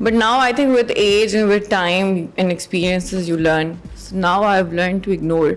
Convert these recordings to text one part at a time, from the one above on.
But now I think with age and with time and experiences you learn. So now I've learned to ignore.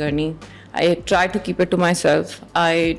journey. I try to keep it to myself. I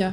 Yeah.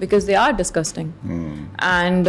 because they are disgusting. And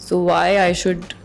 So why I should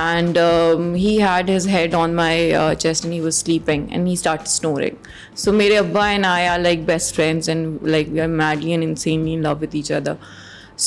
and he had his head on my chest and he was sleeping and he started snoring. So mere abba and I are like best friends and like we are madly and insanely in love with each other.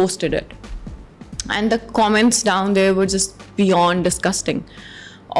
posted it and the comments down there were just beyond disgusting.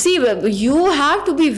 See, you have to be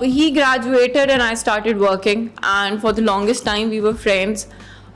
He graduated and I started working and for the longest time we were friends.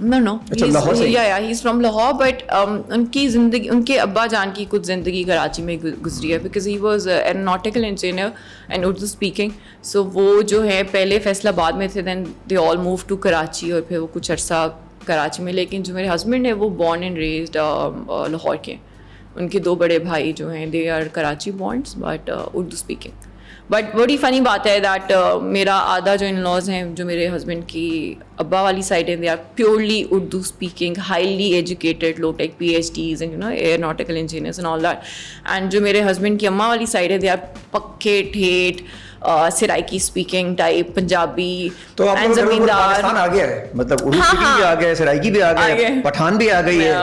No, he's from Lahore, but unki zindagi, unke abba jaan ki kuch zindagi Karachi mein guzri hai, because he was an aeronautical engineer and Urdu speaking. So wo jo hai pehle Faisalabad mein the, then they all moved to Karachi aur phir wo kuch arsa Karachi mein. Lekin jo mere husband hai wo born and raised Lahore ke. Unke do bade bhai jo hain they are Karachi born but Urdu speaking. But بڑی فنی بات ہے that میرا آدھا جو ان laws ہیں جو میرے ہسبینڈ کی ابا والی سائڈ ہیں they are purely Urdu speaking highly educated لو ٹیک P H Ds and aeronautical engineers and all that. And جو میرے ہسبینڈ کی اماں والی سائڈ ہے دے آر پکے ٹھیٹ Saraiki speaking type Punjabi and zamindar. آ گیا ہے مطلب اردو اسپیکنگ بھی آ گیا ہے, سرائکی بھی آ گیا ہے, پٹھان بھی آ گئی ہے,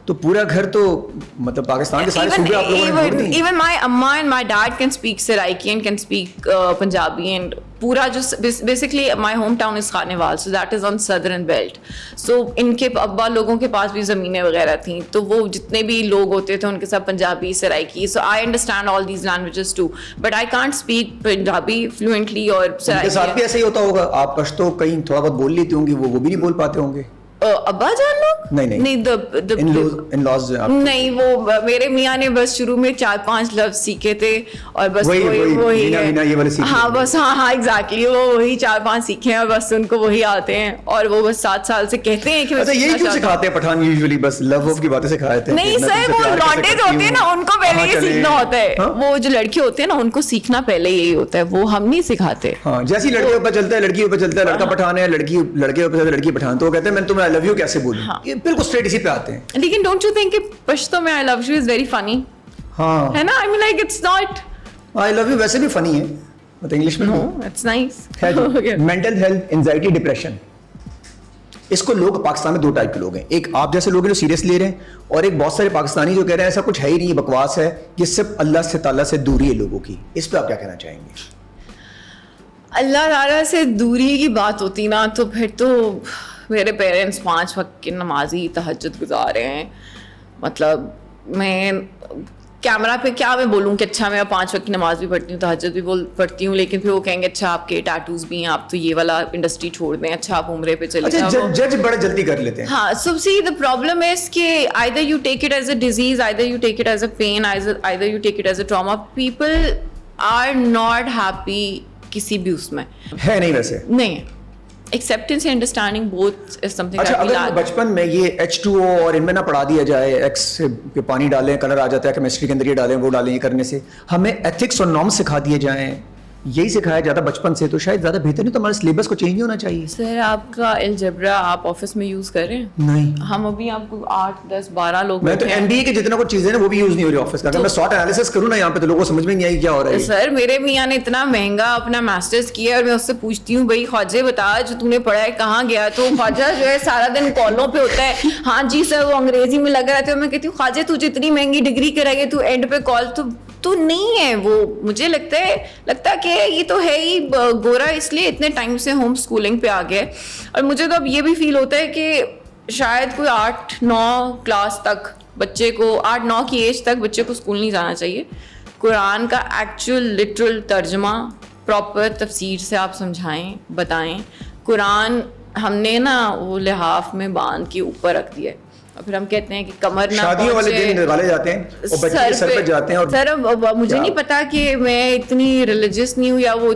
تو پورا گھر تو مطلب پاکستان کے سارے صوبے آپ لوگوں نے. ایون مائی اما and my dad can speak Saraiki and can speak Punjabi and پورا جو basically my home town is Khanewal, so that is on southern belt. So ان کے ابا لوگوں کے پاس بھی زمینیں وغیرہ تھیں, تو وہ جتنے بھی لوگ ہوتے تھے ان کے ساتھ Punjabi Saraiki. So I understand all these languages too, but I can't speak Punjabi fluently. اور سرائکی کے ساتھ بھی ایسا ہی ہوتا ہوگا, آپ پشتو کہیں تھوڑا بہت بول لیتی ہوں گی, وہ بھی نہیں بول پاتے ہوں گے ابا جان لوگ؟ نہیں نہیں, وہ میرے میاں نے بس شروع میں 4-5 لفظ سیکھے تھے اور بس وہی ہاں بس ہاں ایگزیکٹلی وہ وہی 4-5 سیکھے ہیں اور بس ان کو وہی آتے ہیں, اور وہ بس 7 سال سے کہتے ہیں کہ یہی کیوں سکھاتے ہیں پٹھان یوزلی بس لو آف کی باتیں سکھاتے ہیں. نہیں سر, وہ لانڈے جو ہوتے ہیں نا ان کو پہلے یہ سیکھنا ہوتا ہے, وہ جو لڑکے ہوتے ہیں نا ان کو سیکھنا پہلے یہی ہوتا ہے, وہ ہم نہیں سکھاتے. ہاں جیسے لڑکے اوپر چلتا ہے لڑکی اوپر چلتا ہے, لڑکا پٹھان ہے لڑکے اوپر چلتا ہے لڑکی پٹھان, تو وہ کہتے ہیں میں تمہیں آئی لو یو کیسے بولوں, یہ بالکل اسٹریٹ اسی پہ آتے ہیں. لیکن ڈونٹ یو تھنک کہ پشتو میں آئی love you is very funny? ہاں ہے نا, I mean like it's not, I love you ویسے بھی فنی ہے مطلب انگلش میں. No it's nice. Mental health, anxiety, depression, اس کو لوگ پاکستان میں 2 ٹائپ کے لوگ ہیں. ایک آپ جیسے لوگ ہیں جو سیریس لے رہے ہیں, اور ایک بہت سارے پاکستانی جو کہہ رہے ہیں ایسا کچھ ہے ہی نہیں, بکواس ہے, یہ صرف اللہ سے تعالیٰ سے دوری ہے لوگوں کی. اس پہ آپ کیا کہنا چاہیں گے؟ اللہ تعالیٰ سے دوری کی بات ہوتی نا تو پھر تو میرے پیرنٹس 5 وقت کی نمازی تہجد گزار رہے ہیں. مطلب میں کیمرہ پہ کیا میں بولوں کہ اچھا میں 5 وقت کی نماز بھی پڑھتی ہوں, تہجد بھی پڑھتی ہوں, لیکن پھر وہ کہیں گے اچھا آپ کے ٹیٹوز بھی ہیں, آپ تو یہ والا انڈسٹری چھوڑ دیں, اچھا آپ عمرے پہ چلے جاؤ. جج بڑے جلدی کر لیتے ہیں. ہاں, سو سی دا پرابلم از کہ either you take it as a disease, either you take it as a pain, either you take it as a trauma. People are not happy کسی بھی اس میں ہے نہیں, ویسے نہیں ہے. acceptance and understanding both is something that we lack. اگر بچپن میں یہ H2O اور ان میں نہ پڑھا دیا جائے, ایکس پہ پانی ڈالیں کلر آ جاتا ہے, کیمسٹری کے اندر یہ ڈالیں وہ ڈالیں, یہ کرنے سے ہمیں ایتھکس اور نارمس سکھا دیے جائیں, یہی سکھایا جاتا بچپن سے, تو شاید زیادہ بہتر نہیں. تو ہمارے سلیبس کو چینج نہیں ہونا چاہیے. سر آپ کا الجبرا آپ آفس میں یوز کر رہے ہیں؟ نہیں, ہم ابھی آپ کو 8, 10, 12 لوگ, میں تو MBA کے جتنا کچھ چیزیں ہیں وہ بھی یوز نہیں ہو رہی آفس کا. اگر میں شارٹ انالیسس کروں نا یہاں پہ تو لوگوں کو سمجھ میں نہیں آئی کیا ہو رہا ہے. سر میرے میاں نے اتنا مہنگا اپنا ماسٹرز کیا اور میں اس سے پوچھتی ہوں بھائی خواجہ بتا جو تو نے پڑھا ہے کہاں گیا, تو خواجہ جو ہے سارا دن کالوں پہ ہوتا ہے, ہاں جی سر وہ انگریزی میں لگ رہا تھا. میں کہتی ہوں خواجہ تجھے اتنی مہنگی ڈگری کرائی ہے تو اینڈ پہ کال تو نہیں ہے. وہ مجھے لگتا کہ یہ تو ہے ہی گورا اس لیے اتنے ٹائم سے ہوم اسکولنگ پہ آ گیا. اور مجھے تو اب یہ بھی فیل ہوتا ہے کہ شاید کوئی 8-9 کلاس تک بچے کو 8-9 کی ایج تک بچے کو اسکول نہیں جانا چاہیے. قرآن کا ایکچوئل لٹرل ترجمہ پراپر تفسیر سے آپ سمجھائیں, بتائیں. قرآن ہم نے نا وہ لحاف میں باندھ کے اوپر رکھ دیا ہے, اور پھر ہم کہتے ہیں کہ کمر نہ شادیوں والے دن نکالے جاتے ہیں اور بچے سر پہ جاتے ہیں. سر مجھے نہیں پتا کہ میں اتنی ریلیجیس نہیں ہوں یا وہ